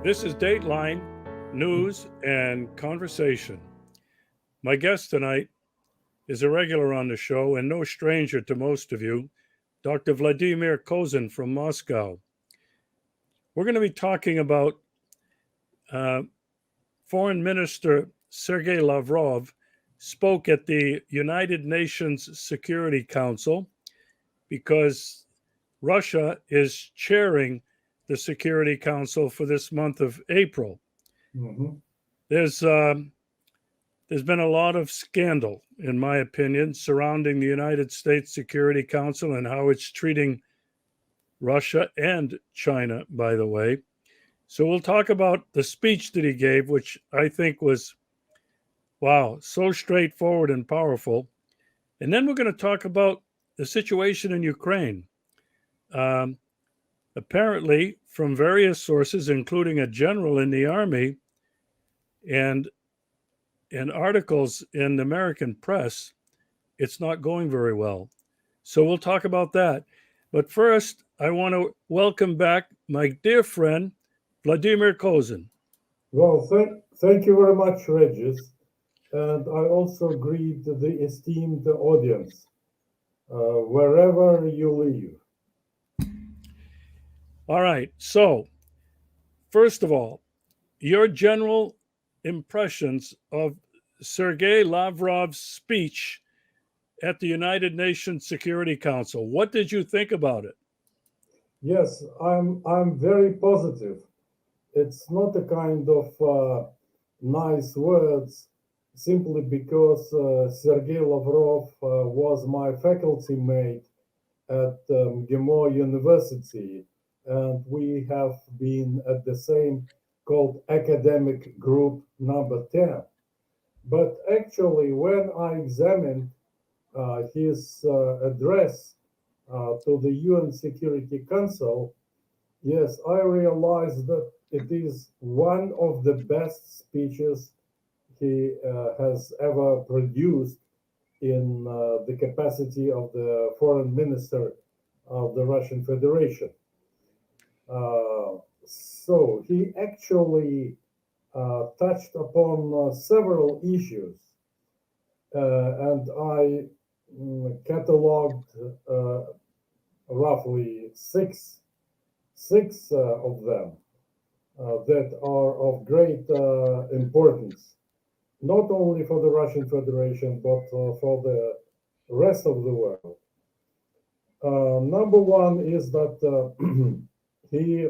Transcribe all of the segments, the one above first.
This is Dateline News and Conversation. My guest tonight is a regular on the show and no stranger to most of you, Dr. Vladimir Kozin from Moscow. We're going to be talking about uh, Foreign Minister Sergey Lavrov spoke at the United Nations Security Council because Russia is chairing the Security Council for this month of April. Mhm. There's been a lot of scandal, in my opinion, surrounding the United States Security Council and how it's treating Russia and China, by the way. So we'll talk about the speech that he gave, which I think was, wow, so straightforward and powerful. And then we're going to talk about the situation in Ukraine. Um, Apparently, from various sources, including a general in the army and articles in the American press, it's not going very well. So we'll talk about that. But first, I want to welcome back my dear friend, Vladimir Kozin. Well, thank you very much, Regis. And I also greet the esteemed audience, wherever you live. All right. So, first of all, your general impressions of Sergey Lavrov's speech at the United Nations Security Council. What did you think about it? Yes, I'm very positive. It's not a kind of nice words simply because Sergey Lavrov was my faculty mate at GMO University, and we have been at the same called academic group number 10. But actually, when I examined his address to the UN Security Council, yes, I realized that it is one of the best speeches he has ever produced in the capacity of the foreign minister of the Russian Federation. So he actually touched upon several issues, and I cataloged roughly six of them that are of great importance, not only for the Russian Federation, but for the rest of the world. Number one is that he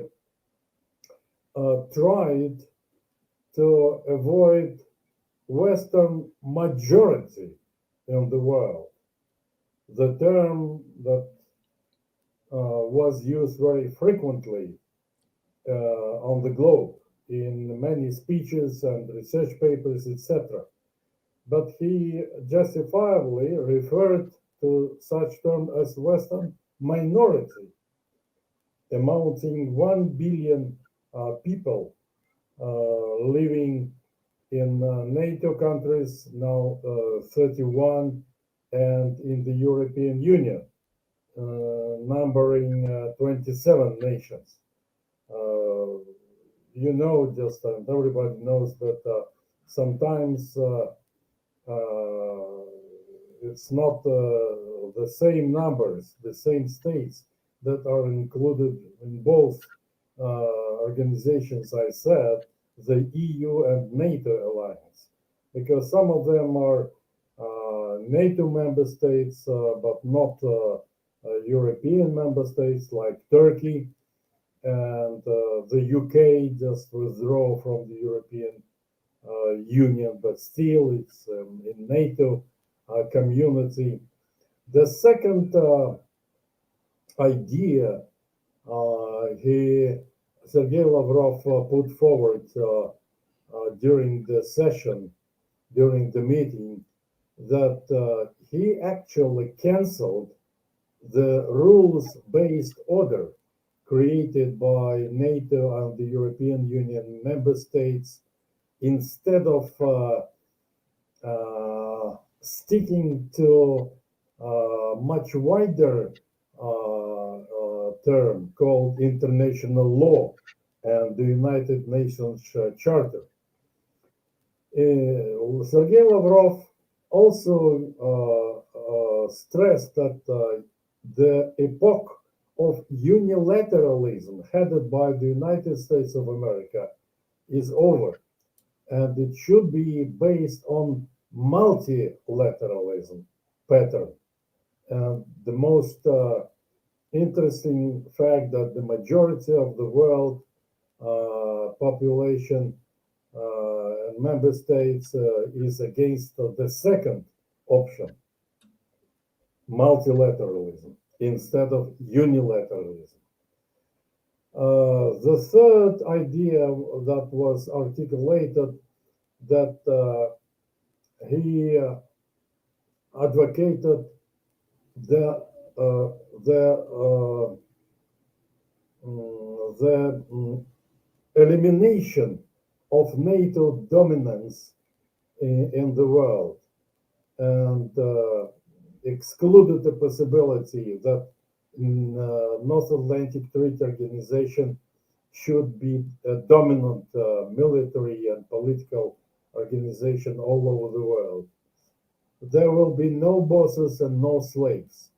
tried to avoid Western majority in the world. The term that was used very frequently on the globe in many speeches and research papers, etc. But he justifiably referred to such term as Western minority, amounting 1 billion people living in NATO countries, now 31, and in the European Union, numbering 27 nations. You know, just everybody knows that sometimes it's not the same numbers, the same states that are included in both organizations I said, the EU and NATO alliance, because some of them are NATO member states, but not European member states like Turkey, and the UK just withdraw from the European Union, but still it's in NATO community. The second idea he Sergey Lavrov put forward during the session, during the meeting, that he actually canceled the rules-based order created by NATO and the European Union member states instead of sticking to a much wider term called international law and the United Nations Charter. Sergey Lavrov also stressed that the epoch of unilateralism headed by the United States of America is over, and it should be based on multilateralism pattern. And the most interesting fact that the majority of the world population and member states is against the second option, multilateralism instead of unilateralism. The third idea that was articulated that he advocated the elimination of NATO dominance in the world, and excluded the possibility that North Atlantic Treaty Organization should be a dominant military and political organization all over the world. There will be no bosses and no slaves.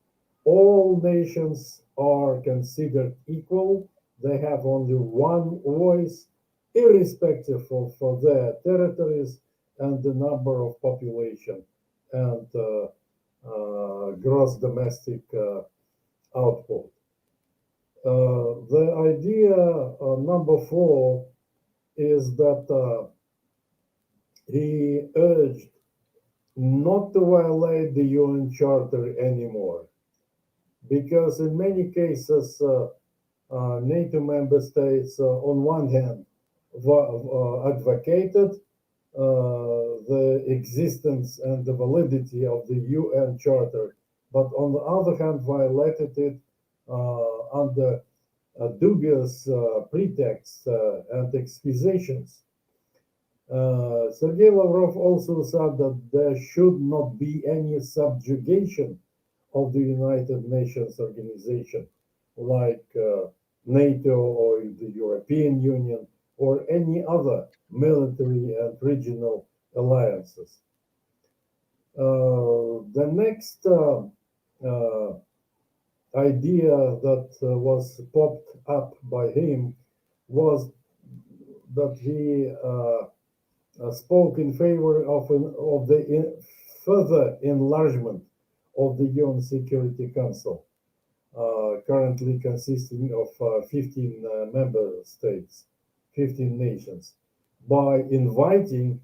All nations are considered equal. They have only one voice, irrespective of their territories and the number of population and gross domestic output. The idea number 4 is that he urged not to violate the UN Charter anymore, because in many cases, NATO member states, on one hand, advocated the existence and the validity of the UN Charter, but on the other hand, violated it under dubious pretexts and excusations. Sergey Lavrov also said that there should not be any subjugation of the United Nations organization, like NATO or the European Union or any other military and regional alliances. The next idea that was popped up by him was that he spoke in favor of the further enlargement of the UN Security Council, currently consisting of 15 member states, 15 nations, by inviting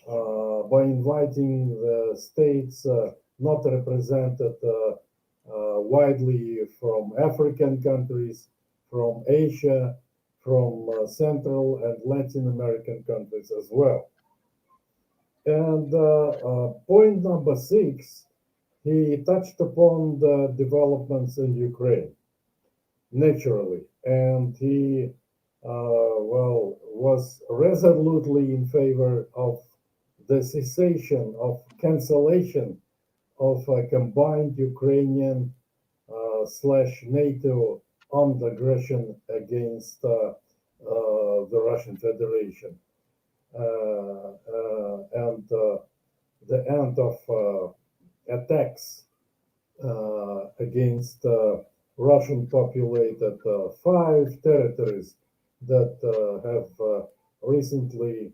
the states not represented widely from African countries, from Asia, from Central and Latin American countries as well. And point number 6, he touched upon the developments in Ukraine, naturally, and he was resolutely in favor of the cessation of cancellation of a combined Ukrainian slash NATO armed aggression against the Russian Federation, and the end of attacks against Russian populated 5 territories that have recently,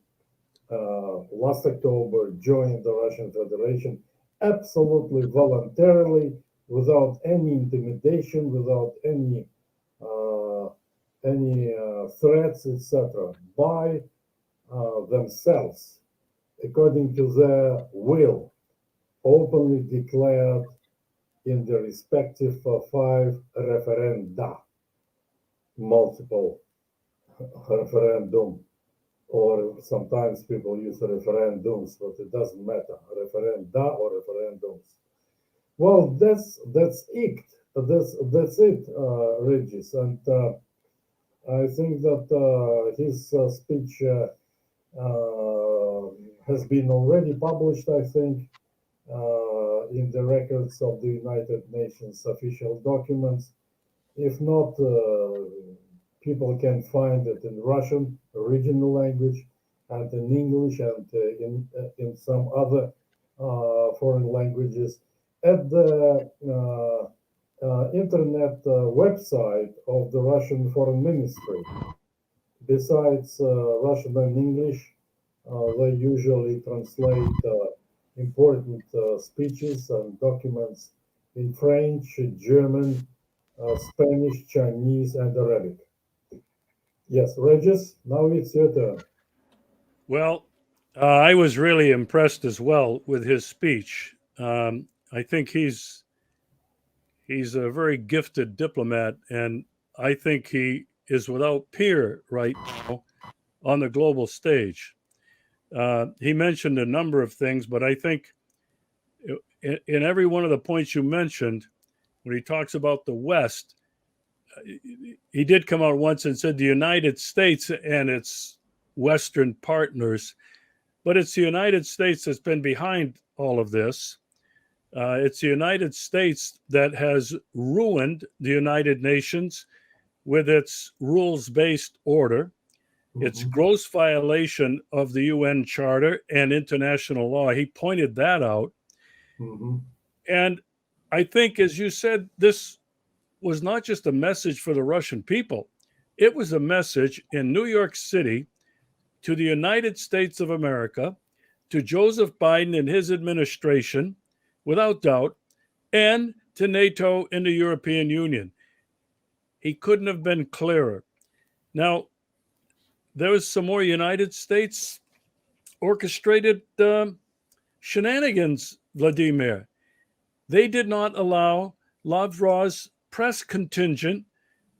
last October, joined the Russian Federation absolutely voluntarily, without any intimidation, without any threats, etc., by themselves, according to their will, openly declared in the respective 5 referenda, multiple referendum, or sometimes people use referendums, but it doesn't matter, referenda or referendums. Well, that's it. That's it, Regis, and I think that his speech has been already published, I think, in the records of the United Nations official documents. If not, People can find it in Russian, original language, and in English, and in some other foreign languages at the internet website of the Russian Foreign Ministry. Besides Russian and English, they usually translate important speeches and documents in French, German, Spanish, Chinese, and Arabic. Yes, Regis, now it's your turn. Well, I was really impressed as well with his speech. I think he's a very gifted diplomat, and I think he is without peer right now on the global stage. He mentioned a number of things, but I think in every one of the points you mentioned, when he talks about the West, he did come out once and said the United States and its Western partners, but it's the United States that's been behind all of this. It's the United States that has ruined the United Nations with its rules based order, its gross violation of the UN Charter and international law. He pointed that out. Mm-hmm. And I think, as you said, this was not just a message for the Russian people, it was a message in New York City to the United States of America, to Joseph Biden and his administration, without doubt, and to NATO and the European Union. He couldn't have been clearer. Now, there was some more United States orchestrated shenanigans, Vladimir. They did not allow Lavrov's press contingent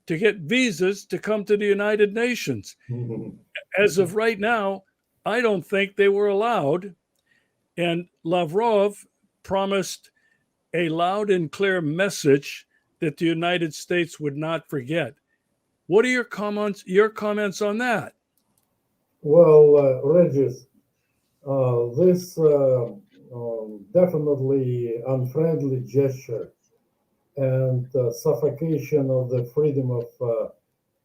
to get visas to come to the United Nations. Mm-hmm. As of right now, I don't think they were allowed. And Lavrov promised a loud and clear message that the United States would not forget. What are your comments on that? Well, Regis, this definitely unfriendly gesture and suffocation of the freedom of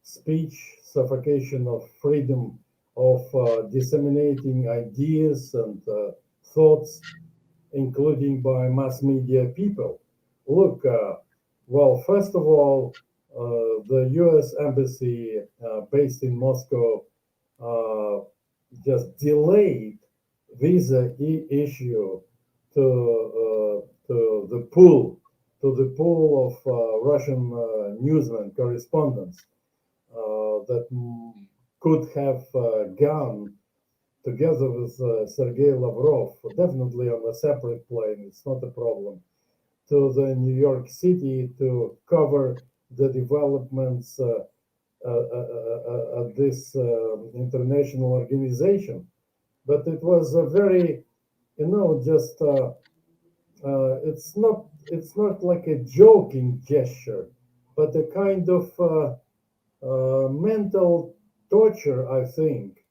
speech, suffocation of freedom of disseminating ideas and thoughts, including by mass media people. Look, well, first of all, the US Embassy based in Moscow just delayed visa issue to the pool of Russian newsmen correspondents that could have gone together with Sergey Lavrov, definitely on a separate plane. It's not a problem. To the New York City to cover the developments at this international organization. But it was a very, just it's not like a joking gesture, but a kind of mental torture, I think,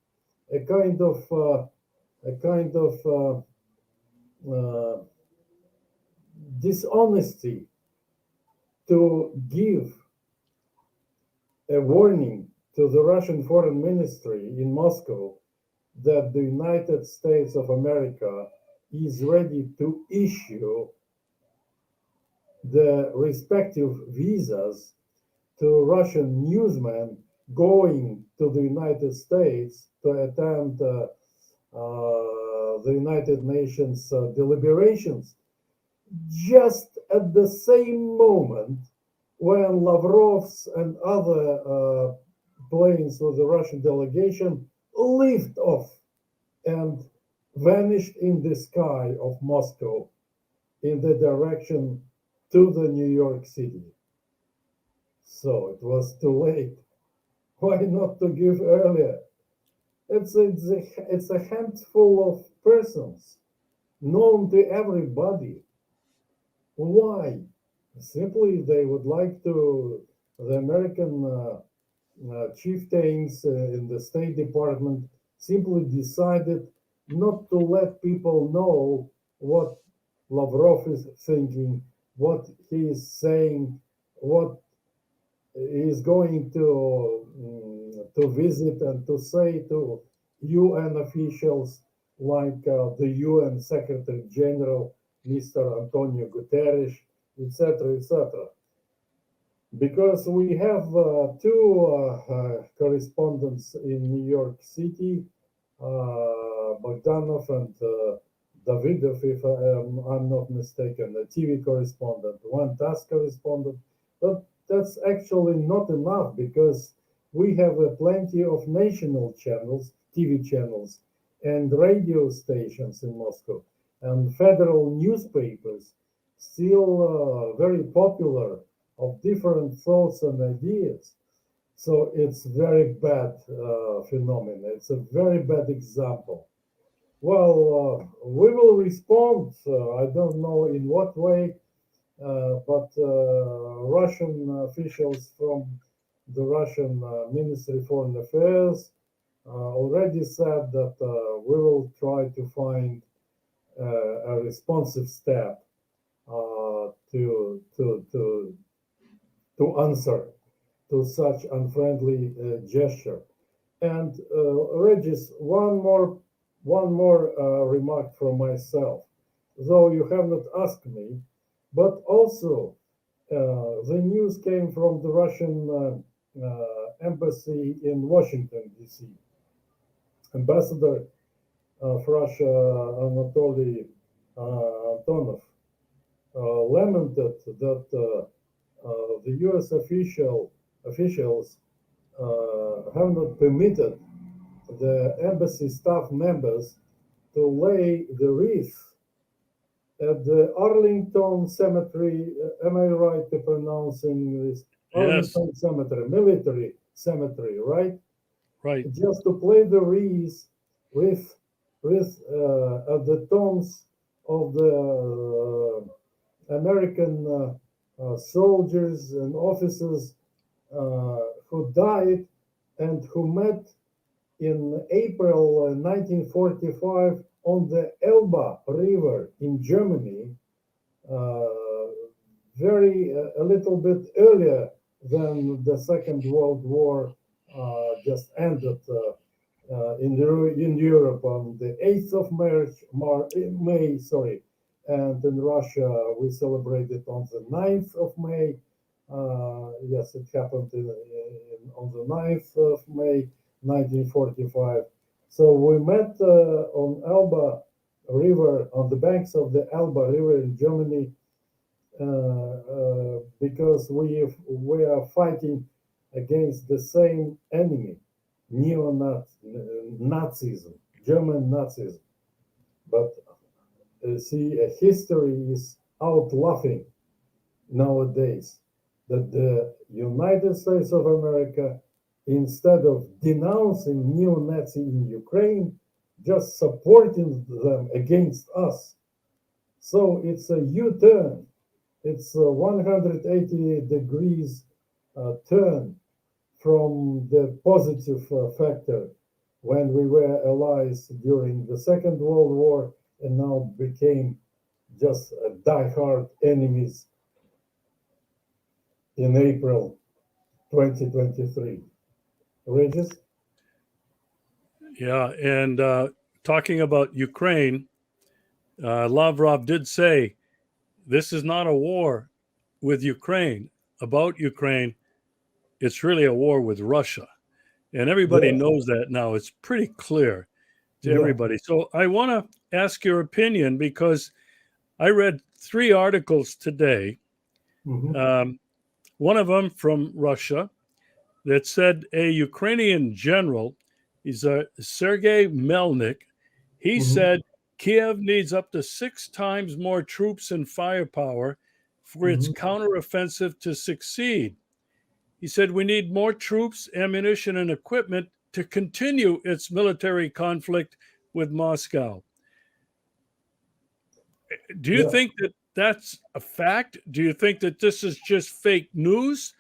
a kind of dishonesty to give a warning to the Russian Foreign Ministry in Moscow that the United States of America is ready to issue the respective visas to Russian newsmen going to the United States to attend the United Nations deliberations, just at the same moment when Lavrov's and other planes with the Russian delegation lift off and vanished in the sky of Moscow in the direction to the New York City. So it was too late. Why not to give earlier? It's a handful of persons known to everybody. Why? Simply they would like to, the American chieftains in the State Department simply decided not to let people know what Lavrov is thinking, what he is saying, what is going to visit and to say to UN officials like the UN Secretary General, Mr. Antonio Guterres, etc., etc. Because we have two correspondents in New York City, Bogdanov and Davidov, if I'm not mistaken, a TV correspondent, one TASS correspondent. But that's actually not enough because we have plenty of national channels, TV channels, and radio stations in Moscow, and federal newspapers, still very popular, of different thoughts and ideas. So it's very bad phenomenon. It's a very bad example. Well, we will respond. I don't know in what way, but Russian officials from the Russian Ministry of Foreign Affairs already said that we will try to find a responsive step to answer to such unfriendly gesture. And Regis, one more remark from myself, though you have not asked me, but also the news came from the Russian embassy in Washington, D.C. Ambassador of Russia, Anatoly Antonov, lamented that the U.S. officials have not permitted the embassy staff members to lay the wreath at the Arlington Cemetery. Am I right to pronouncing this? Yes. Arlington Cemetery, military cemetery, right? Right. Just to play the wreath with at the tombs of the American soldiers and officers who died and who met in April 1945 on the Elbe River in Germany, a little bit earlier than the Second World War just ended in Europe on the 8th of May, sorry, and in Russia we celebrated on the 9th of May. Yes, it happened on the 9th of May, 1945. So we met on Elbe River, on the banks of the Elbe River in Germany, because we are fighting against the same enemy, neo-Nazism, German Nazism. But see, history is out laughing nowadays that the United States of America, instead of denouncing neo-Nazi in Ukraine, just supporting them against us. So it's a U-turn. It's a 180 degrees turn from the positive factor when we were allies during the Second World War and now became just die-hard enemies in April 2023. Regis? Yeah. And talking about Ukraine, Lavrov did say this is not a war with Ukraine, about Ukraine. It's really a war with Russia. And everybody Yes. knows that now. It's pretty clear to Yeah. everybody. So I want to ask your opinion because I read 3 articles today. Mhm. One of them from Russia that said a Ukrainian general, he's a Sergey Melnik, he Mhm. said Kiev needs up to 6 times more troops and firepower for its Mhm. counteroffensive to succeed. He said we need more troops, ammunition, and equipment to continue its military conflict with Moscow. Do you Yeah. think that that's a fact? Do you think that this is just fake news?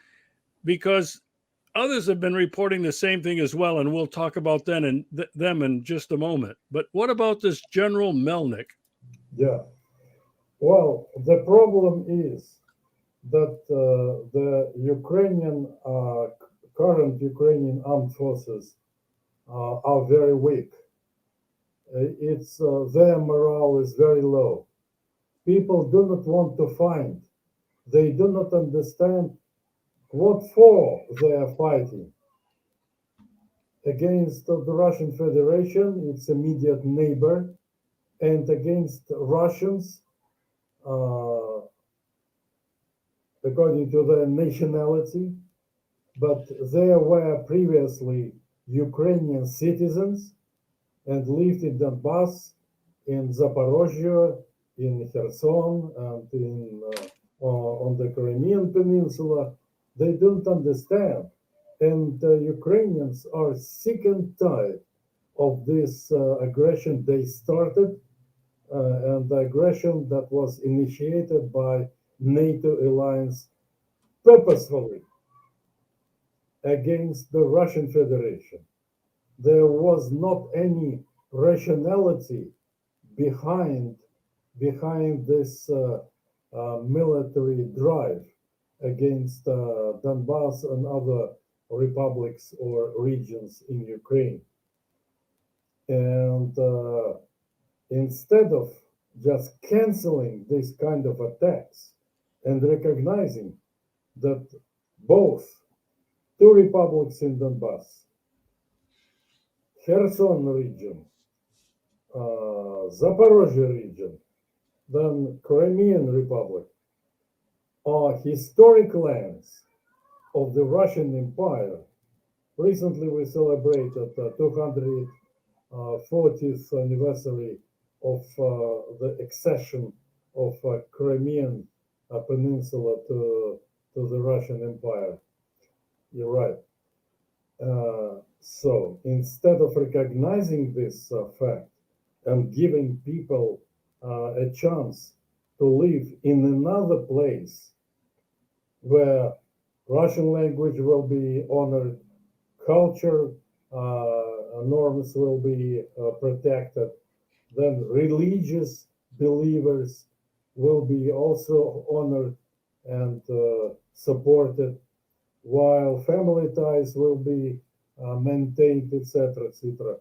Because others have been reporting the same thing as well, and we'll talk about them in just a moment. But what about this General Melnik? Yeah. Well, the problem is that the current Ukrainian armed forces are very weak. It's their morale is very low. People do not want to fight. They do not understand what for they are fighting. Against the Russian Federation, its immediate neighbor, and against Russians, uh, according to their nationality, but they were previously Ukrainian citizens and lived in Donbass, in Zaporozhye, in Kherson, and on the Crimean Peninsula. They don't understand. And Ukrainians are sick and tired of this aggression they started, and the aggression that was initiated by NATO alliance purposefully against the Russian Federation. There was not any rationality behind this military drive against Donbass and other republics or regions in Ukraine. And instead of just canceling this kind of attacks and recognizing that both two republics in Donbass, Kherson region, Zaporozhye region, then Crimean Republic, are historic lands of the Russian Empire. Recently, we celebrated the 240th anniversary of the accession of Crimean Peninsula to the Russian Empire. You're right. So instead of recognizing this fact and giving people a chance to live in another place where Russian language will be honored, culture norms will be protected, then religious believers will be also honored and supported, while family ties will be maintained, etc., etc.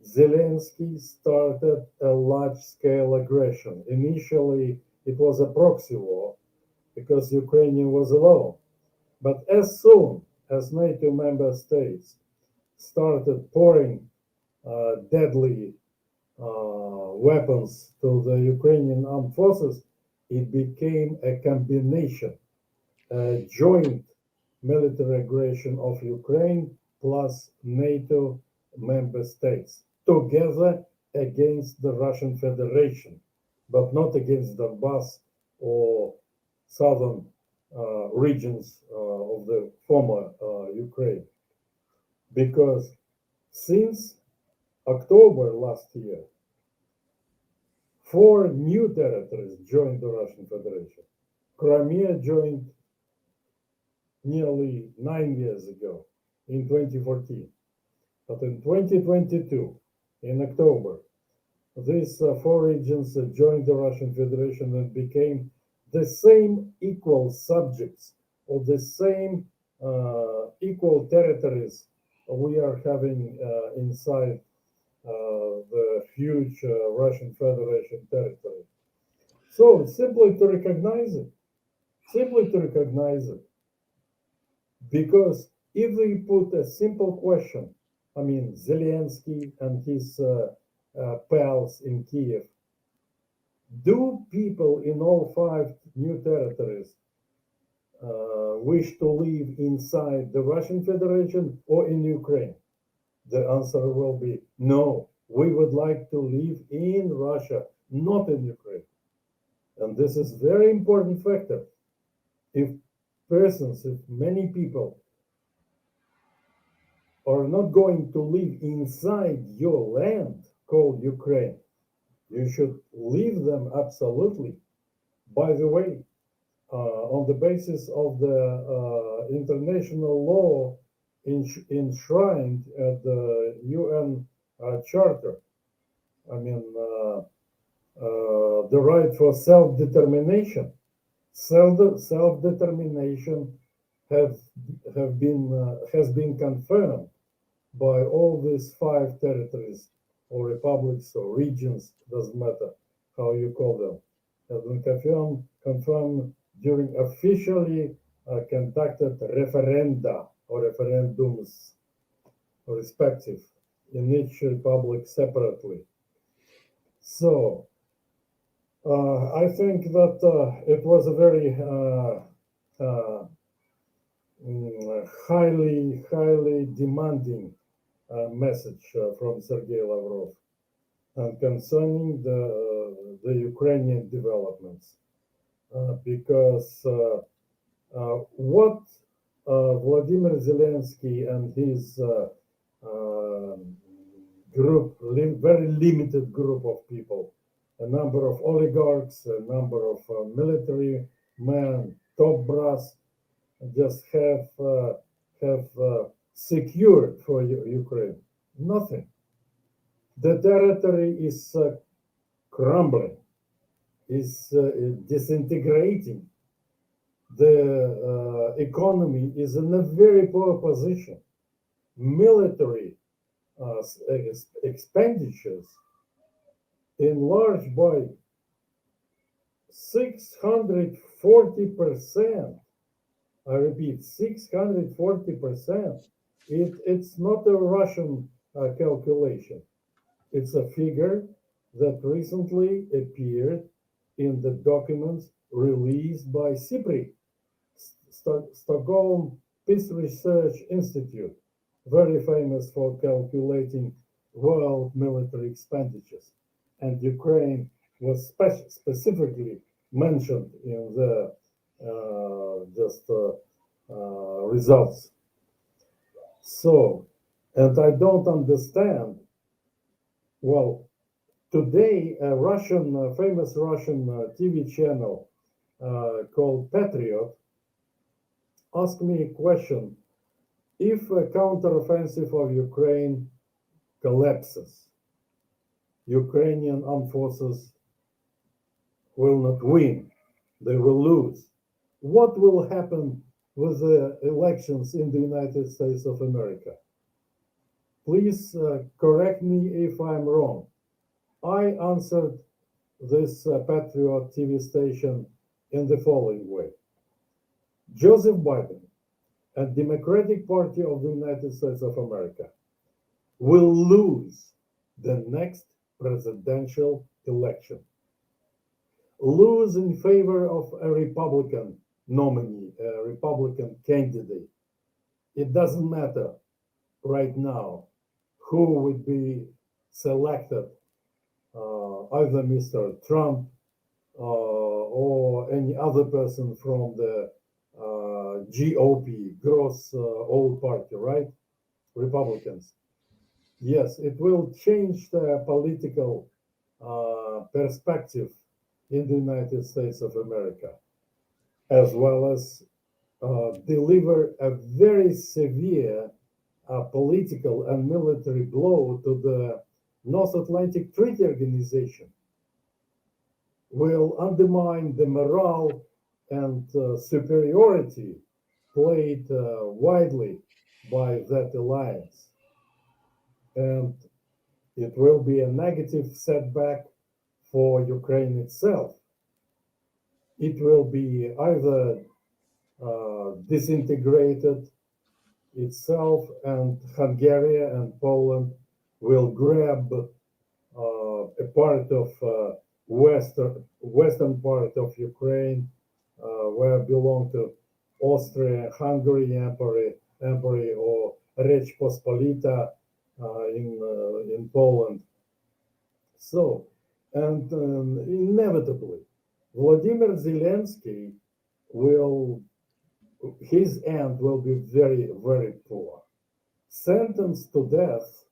Zelensky started a large-scale aggression. Initially, it was a proxy war because Ukraine was alone. But as soon as NATO member states started pouring deadly weapons to the Ukrainian armed forces, it became a combination, a joint military aggression of Ukraine plus NATO member states together against the Russian Federation, but not against Donbass or southern regions of the former Ukraine. Because since October last year, 4 new territories joined the Russian Federation. Crimea joined nearly 9 years ago in 2014. But in 2022, in October, these 4 regions joined the Russian Federation and became the same equal subjects of the same equal territories we are having inside the huge Russian Federation territory. So simply to recognize it, because if we put a simple question, I mean, Zelensky and his pals in Kiev, do people in all 5 new territories wish to live inside the Russian Federation or in Ukraine? The answer will be no. We would like to live in Russia, not in Ukraine. And this is very important factor. If many people are not going to live inside your land called Ukraine, you should leave them absolutely. By the way, on the basis of the international law enshrined at the UN Charter, I mean, the right for self-determination, Self-determination have has been confirmed by all these five territories or republics or regions, doesn't matter how you call them, has been confirmed during officially conducted referenda or referendums respective in each republic separately. So I think that it was a very highly demanding message from Sergey Lavrov concerning the Ukrainian developments, because what Vladimir Zelensky and his group, very limited group of people, a number of oligarchs, a number of military men, top brass, just have secured for Ukraine? Nothing. The territory is crumbling, is disintegrating. The economy is in a very poor position. Military expenditures enlarged by 640%. I repeat, 640%. It's not a Russian calculation. It's a figure that recently appeared in the documents released by SIPRI, Stockholm Peace Research Institute, very famous for calculating world military expenditures. And Ukraine was specifically mentioned in the results. So, and I don't understand. Well, today, a famous Russian TV channel called Patriot asked me a question. If a counteroffensive of Ukraine collapses, Ukrainian armed forces will not win, they will lose. What will happen with the elections in the United States of America? Please correct me if I'm wrong. I answered this Patriot TV station in the following way. Joseph Biden and Democratic Party of the United States of America will lose the next presidential election. Lose in favor of a Republican nominee, a Republican candidate. It doesn't matter right now who would be selected, either Mr. Trump or any other person from the GOP, gross old party, right? Republicans. Yes, it will change the political perspective in the United States of America, as well as deliver a very severe political and military blow to the North Atlantic Treaty Organization, will undermine the morale and superiority played widely by that alliance. And it will be a negative setback for Ukraine itself. It will be either disintegrated itself, and Hungary and Poland will grab a part of western part of Ukraine, where belong to Austria-Hungary Emperor or Rzecz Pospolita in Poland. So, and inevitably, Vladimir Zelensky his end will be very, very poor. Sentenced to death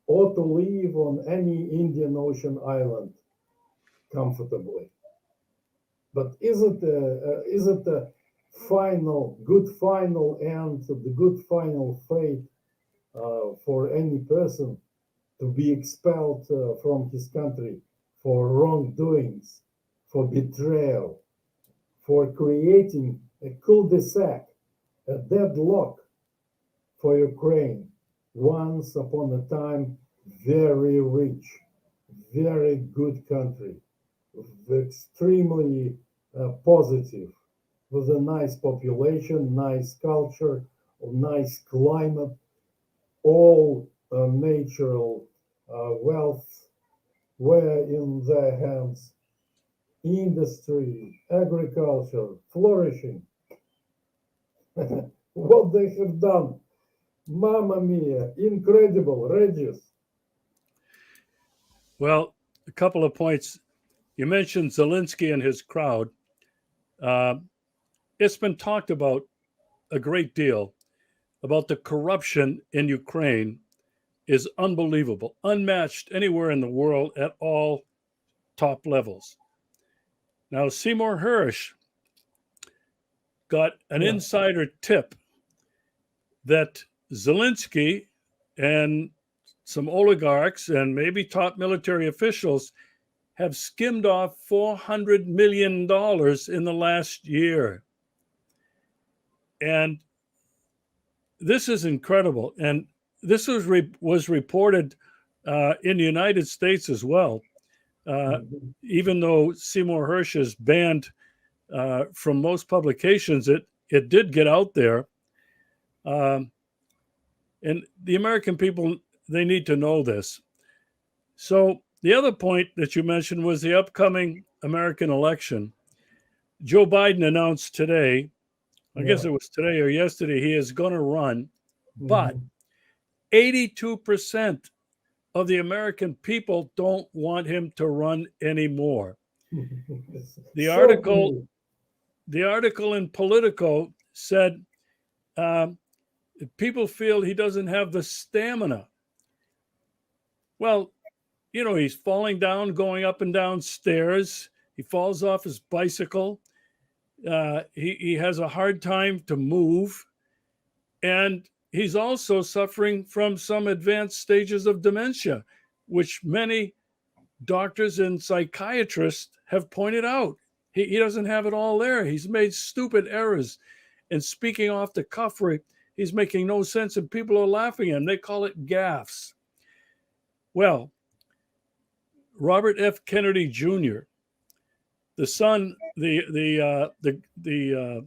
or to live on any Indian Ocean island comfortably. But is it a good final end, the good final fate for any person to be expelled from his country for wrongdoings, for betrayal, for creating a cul-de-sac, a deadlock for Ukraine. Once upon a time, very rich, very good country, extremely positive, with a nice population, nice culture, nice climate, all natural wealth were in their hands, industry, agriculture, flourishing. What they have done, Mamma mia, incredible, Regis. Well, a couple of points. You mentioned Zelensky and his crowd. Uh, it's been talked about a great deal about the corruption in Ukraine is unbelievable, unmatched anywhere in the world at all top levels. Now, Seymour Hersh got an Yeah. insider tip that Zelensky and some oligarchs and maybe top military officials have skimmed off $400 million in the last year. And this is incredible. And this was reported in the United States as well. Even though Seymour Hersh is banned from most publications, it did get out there. And the American people, they need to know this. So the other point that you mentioned was the upcoming American election. Joe Biden announced today, I guess it was today or yesterday, he is going to run, but 82% of the American people don't want him to run anymore. The article in Politico said people feel he doesn't have the stamina. Well, you know, he's falling down, going up and down stairs. He falls off his bicycle. He has a hard time to move. And he's also suffering from some advanced stages of dementia, which many doctors and psychiatrists have pointed out. He doesn't have it all there. He's made stupid errors. And speaking off the cuff, he's making no sense, and people are laughing at him. They call it gaffes. Well, Robert F. Kennedy Jr., the son, the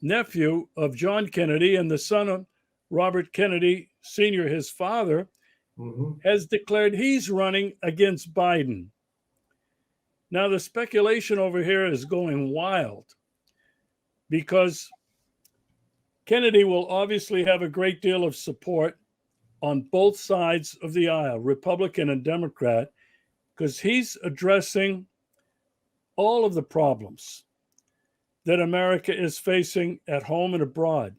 nephew of John Kennedy and the son of Robert Kennedy Sr., his father, has declared he's running against Biden. Now, the speculation over here is going wild because Kennedy will obviously have a great deal of support on both sides of the aisle, Republican and Democrat, because he's addressing all of the problems that America is facing at home and abroad.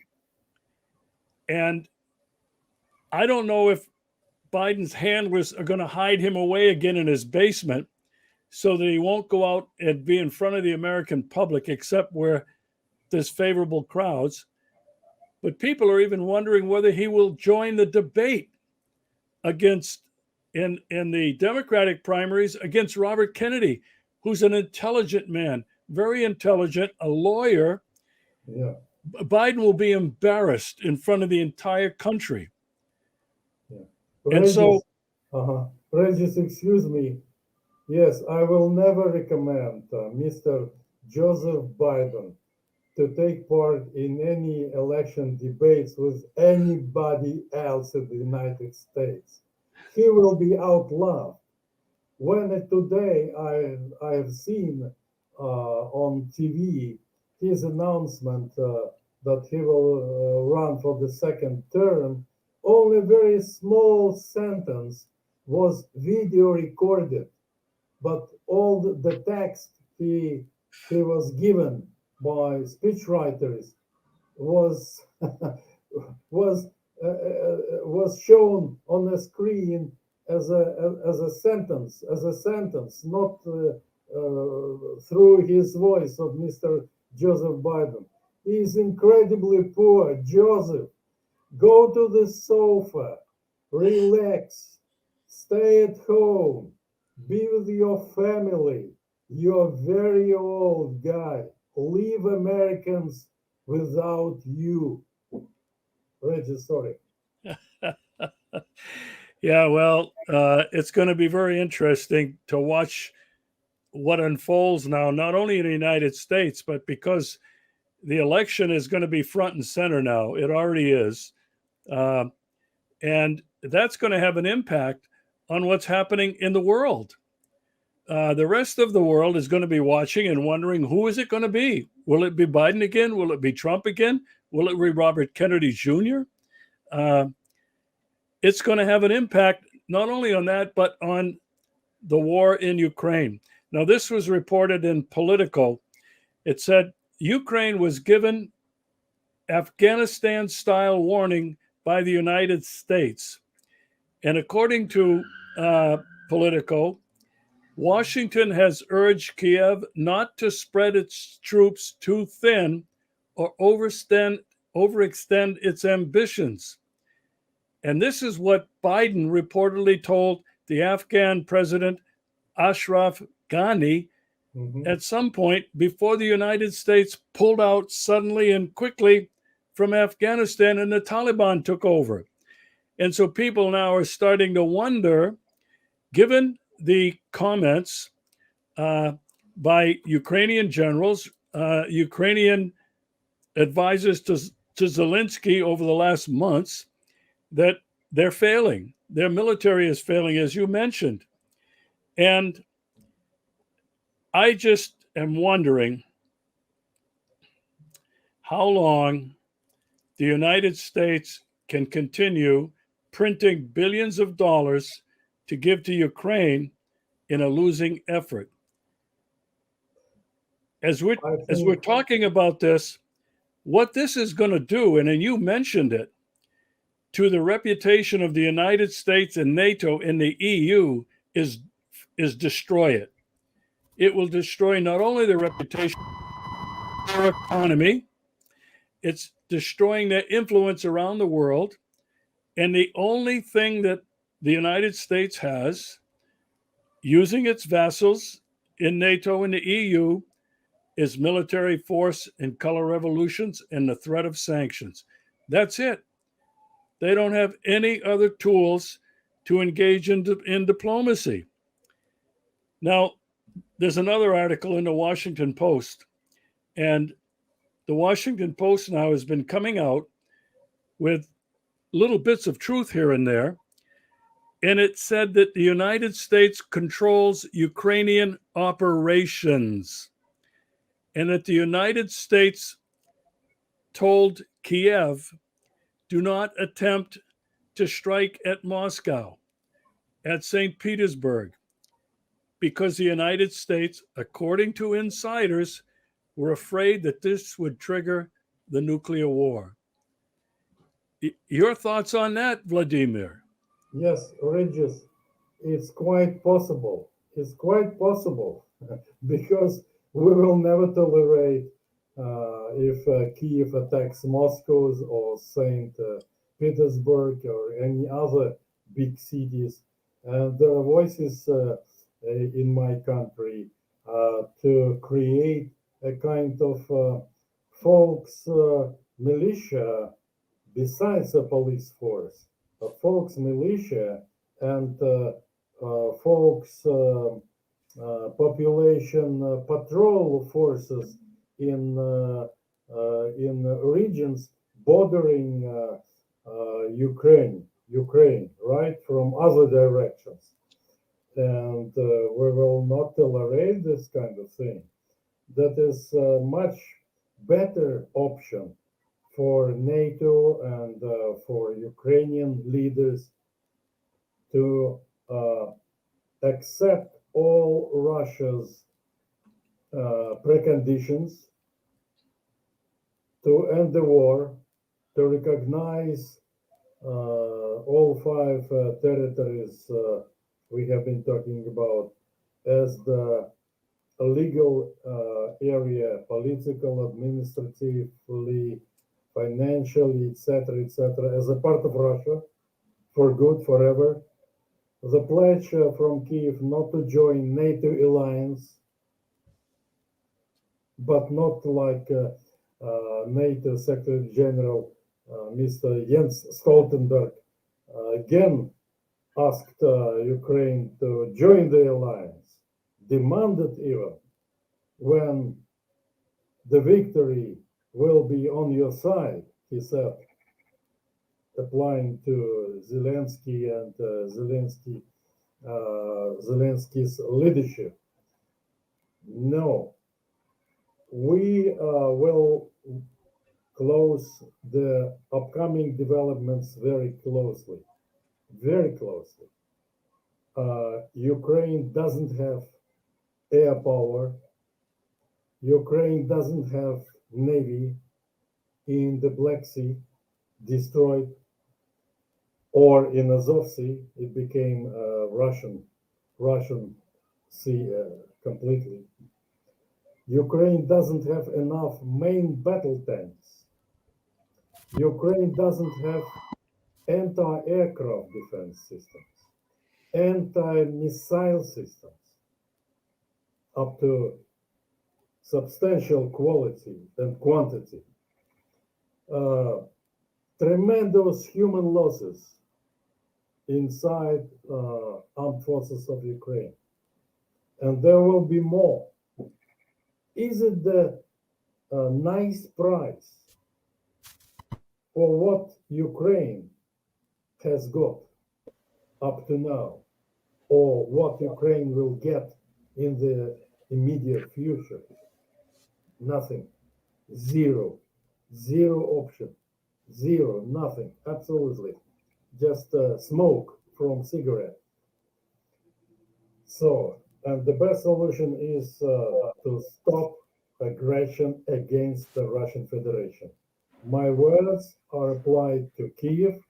And I don't know if Biden's handlers are going to hide him away again in his basement so that he won't go out and be in front of the American public except where there's favorable crowds. But people are even wondering whether he will join the debate against in the Democratic primaries against Robert Kennedy, who's an intelligent man, very intelligent, a lawyer. Yeah. Biden will be embarrassed in front of the entire country. Yeah. And Regis, excuse me. Yes, I will never recommend Mr. Joseph Biden to take part in any election debates with anybody else in the United States. He will be outlaughed. When today I have seen on TV his announcement that he will run for the second term, only a very small sentence was video recorded, but all the text he was given by speechwriters was was shown on the screen as a sentence, not through his voice of Mr. Joseph Biden. He is incredibly poor. Joseph, go to the sofa, relax, stay at home, be with your family. You're a very old guy. leave Americans without you. Regis, sorry. Yeah, well, it's going to be very interesting to watch what unfolds now, not only in the United States, but because the election is going to be front and center now. It already is. Uh, and that's going to have an impact on what's happening in the world. The rest of the world is going to be watching and wondering, who is it going to be? Will it be Biden again? Will it be Trump again? Will it be Robert Kennedy Jr.? Uh, it's going to have an impact not only on that, but on the war in Ukraine. Now, this was reported in Politico. It said Ukraine was given Afghanistan style warning by the United States. And according to Politico, Washington has urged Kiev not to spread its troops too thin or overextend its ambitions. And this is what Biden reportedly told the Afghan president Ashraf Ghani at some point before the United States pulled out suddenly and quickly from Afghanistan and the Taliban took over. And so people now are starting to wonder, given the comments by Ukrainian generals, Ukrainian advisors to Zelensky over the last months, that they're failing. Their military is failing, as you mentioned. And I just am wondering how long the United States can continue printing billions of dollars to give to Ukraine in a losing effort. As we're talking about this, what this is going to do, and you mentioned it, to the reputation of the United States and NATO and the EU is destroy it. It will destroy not only the reputation of their economy, it's destroying their influence around the world. And the only thing that the United States has, using its vassals in NATO and the EU, is military force and color revolutions and the threat of sanctions. That's it. They don't have any other tools to engage in diplomacy. Now, there's another article in the Washington Post, and the Washington Post now has been coming out with little bits of truth here and there. And it said that the United States controls Ukrainian operations, and that the United States told Kiev, do not attempt to strike at Moscow, at St. Petersburg, because the United States, according to insiders, were afraid that this would trigger the nuclear war. Your thoughts on that, Vladimir? Yes, Regis, it's quite possible. It's quite possible because we will never tolerate if Kiev attacks Moscow or St. Petersburg or any other big cities. And there are voices in my country to create a kind of folks militia besides the police force, folks militia and folks population patrol forces in regions bordering Ukraine, right, from other directions. And we will not tolerate this kind of thing. That is a much better option for NATO and for Ukrainian leaders to accept all Russia's preconditions to end the war, to recognize all five territories we have been talking about as the legal area, political, administratively, financially, etc., as a part of Russia for good, forever. The pledge from Kiev not to join NATO alliance but not like NATO Secretary General Mr. Jens Stoltenberg again asked Ukraine to join the alliance, demanded even when the victory will be on your side, he said, applying to Zelensky and Zelensky's leadership. No, we will close the upcoming developments very closely, very closely. Ukraine doesn't have air power. Ukraine doesn't have navy in the Black Sea, destroyed, or in Azov Sea, it became Russian Sea completely. Ukraine doesn't have enough main battle tanks. Ukraine doesn't have anti-aircraft defense systems, anti-missile systems up to substantial quality and quantity. Tremendous human losses inside armed forces of Ukraine. And there will be more. Is it the nice price for what Ukraine has got up to now, or what Ukraine will get in the immediate future? Nothing. Zero. Zero option. Zero. Nothing. Absolutely. Just smoke from cigarette. So, and the best solution is to stop aggression against the Russian Federation. My words are applied to Kiev,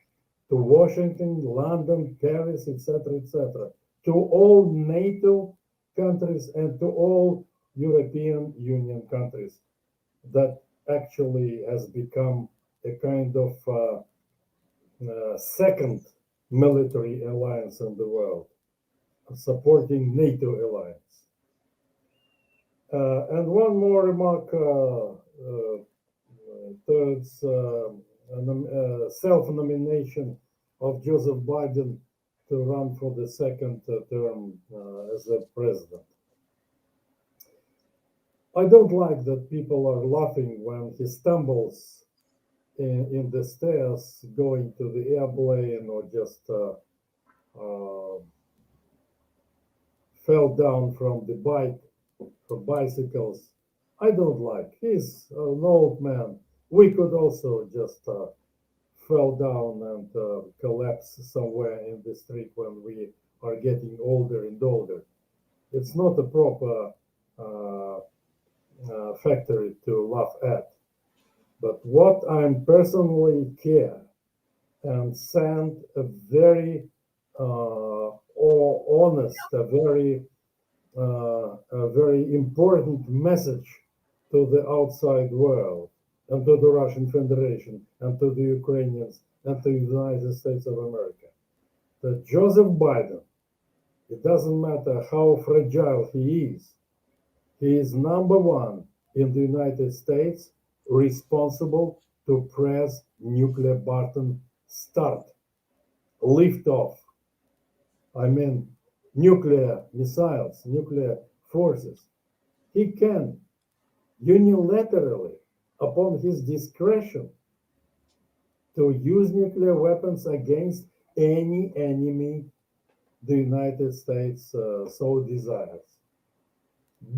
to Washington, London, Paris, etc., etc., to all NATO countries and to all European Union countries that actually has become a kind of second military alliance in the world, supporting NATO alliance. And one more remark towards self-nomination of Joseph Biden to run for the second term as a president. I don't like that people are laughing when he stumbles in the stairs going to the airplane, or just fell down from the bike, from bicycles. I don't like. He's an old man. We could also just fell down and collapse somewhere in the street when we are getting older and older. It's not a proper factory to laugh at. But what I'm personally care and send a very honest, a very important message to the outside world and to the Russian Federation and to the Ukrainians and to the United States of America. That Joseph Biden, it doesn't matter how fragile he is number one in the United States responsible to press nuclear button start, lift off. I mean, nuclear missiles, nuclear forces. He can unilaterally, upon his discretion, to use nuclear weapons against any enemy the United States so desires.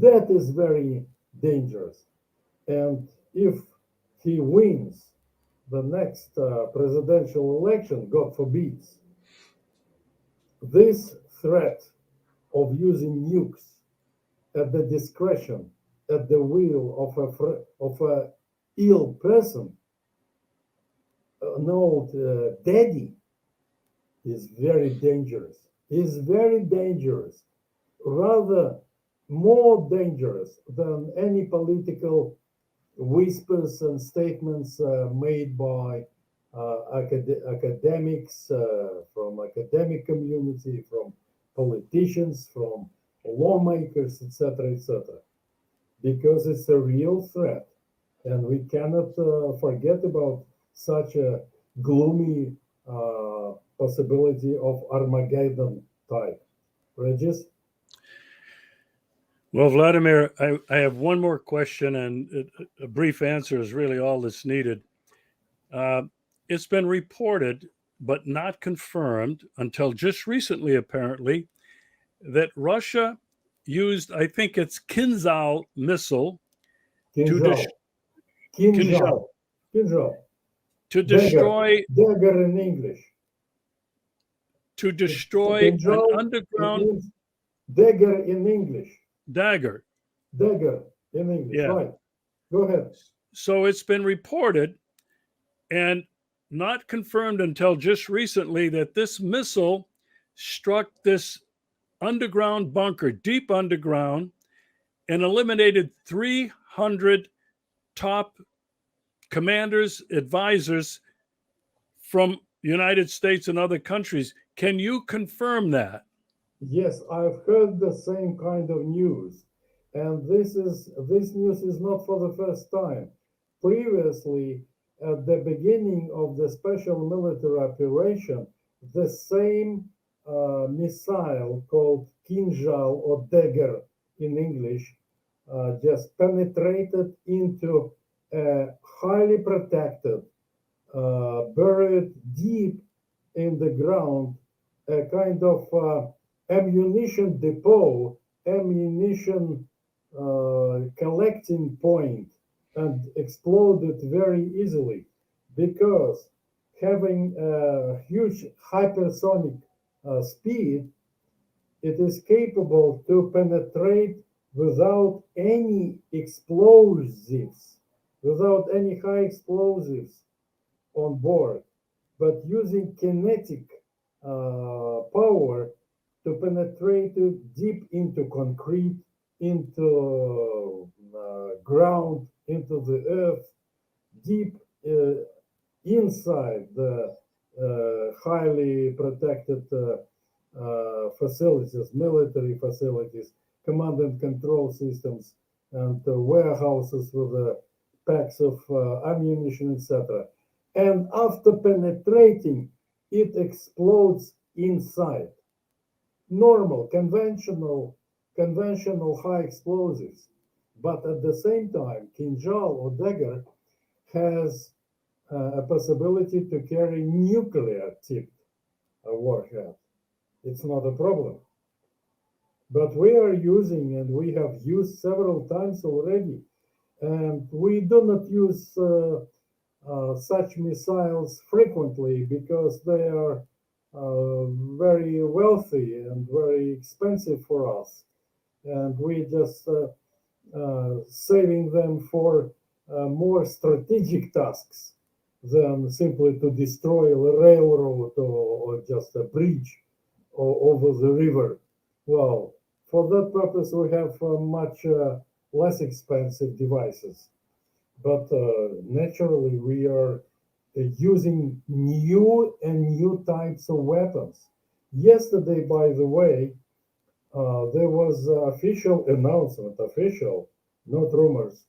That is very dangerous. And if he wins the next presidential election, God forbids, this threat of using nukes at the discretion, at the will of a ill person, an old daddy, is very dangerous. Is very dangerous, rather more dangerous than any political whispers and statements made by academics from academic community, from politicians, from lawmakers, etc., etc. because it's a real threat, and we cannot forget about such a gloomy possibility of Armageddon type. Regis? Well, Vladimir, I have one more question, and a brief answer is really all that's needed. It's been reported, but not confirmed until just recently, apparently, that Russia used, I think it's Kinzhal missile to Kinjal. Kinjal. Kinzhal, Kinjal. to Dagger. destroy Dagger in English. an Kinjal, it underground means dagger in English. dagger. Dagger in English, Yeah. right. Go ahead. So it's been reported and not confirmed until just recently that this missile struck this underground bunker, deep underground, and eliminated 300 top commanders, advisors from the United States and other countries. Can you confirm that? Yes, I've heard the same kind of news. And this news is not for the first time. Previously, at the beginning of the special military operation, the same missile called Kinjal or dagger in English just penetrated into a highly protected, buried deep in the ground, a kind of ammunition depot, ammunition collecting point, and exploded very easily because having a huge hypersonic speed, it is capable to penetrate without any explosives, without any high explosives on board, but using kinetic power to penetrate deep into concrete, into ground, into the earth, deep inside the highly protected facilities, military facilities, command and control systems, and warehouses with packs of ammunition, etc. And after penetrating, it explodes inside. Normal, conventional high explosives. But at the same time, Kinjal or dagger has a possibility to carry nuclear-tipped warhead. It's not a problem. But we are using, and we have used several times already, and we do not use such missiles frequently because they are very wealthy and very expensive for us. And we just saving them for more strategic tasks than simply to destroy a railroad or just a bridge over the river. Well, for that purpose, we have much less expensive devices. But naturally, we are using new types of weapons. Yesterday, by the way, there was official announcement, official, not rumors,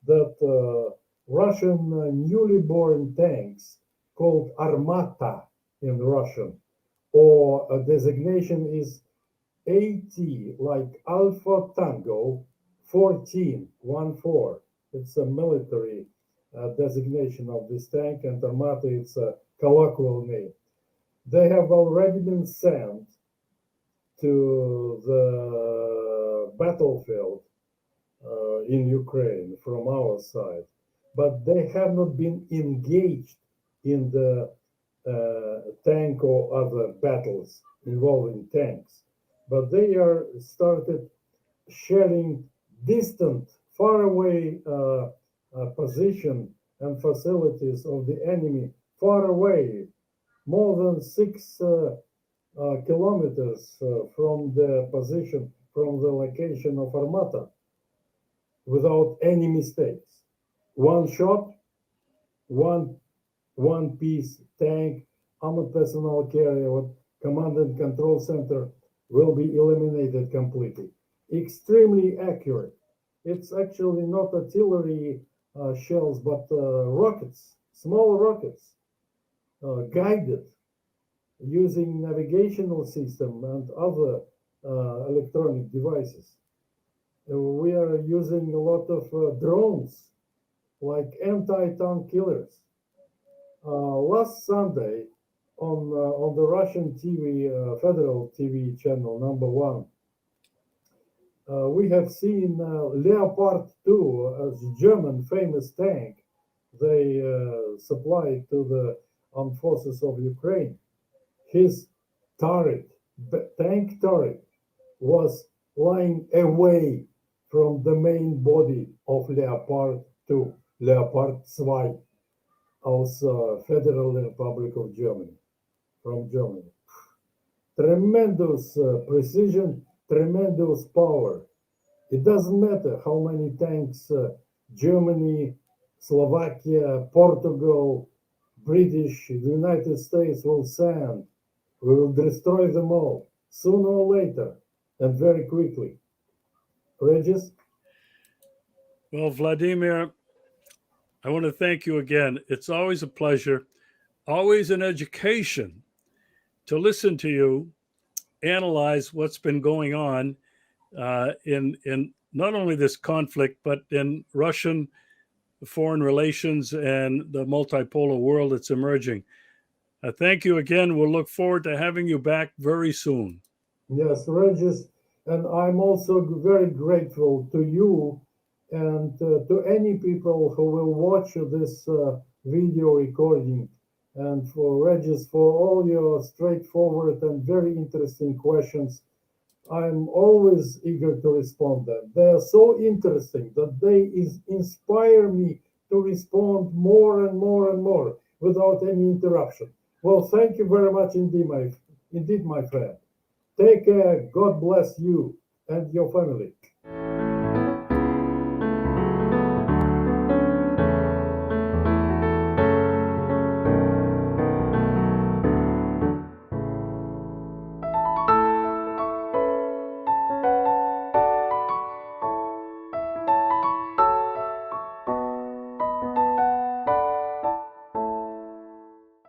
that Russian newly born tanks called Armata in Russian, or a designation is AT, like Alpha Tango 14, 1-4. It's a military designation of this tank, and Armata is a colloquial name. They have already been sent to the battlefield in Ukraine from our side, but they have not been engaged in the tank or other battles involving tanks. But they are started sharing distant, far away position and facilities of the enemy, far away, more than 6 kilometers from the position, from the location of Armata, without any mistakes. One shot, one piece tank, armored personnel carrier, command and control center will be eliminated completely. Extremely accurate. It's actually not artillery shells, but rockets, small rockets, guided using navigational system and other electronic devices. We are using a lot of drones, like anti-tank killers. Last Sunday, on the Russian TV, federal TV channel number one, we have seen Leopard 2, as German famous tank they supplied to the armed forces of Ukraine. His turret, tank turret, was lying away from the main body of Leopard 2, Leopard 2, aus Federal Republic of Germany, from Germany. Tremendous precision, tremendous power. It doesn't matter how many tanks Germany, Slovakia, Portugal, British, the United States will send. We will destroy them all sooner or later and very quickly. Regis? Well, Vladimir, I want to thank you again. It's always a pleasure, always an education to listen to you analyze what's been going on in not only this conflict, but in Russian foreign relations and the multipolar world that's emerging. Thank you again. We'll look forward to having you back very soon. Yes, Regis, and I'm also very grateful to you and to any people who will watch this video recording, and for Regis for all your straightforward and very interesting questions. I'm always eager to respond them. They are so interesting that they inspire me to respond more and more and more without any interruption. Well, thank you very much indeed, my friend. Take care. God bless you and your family.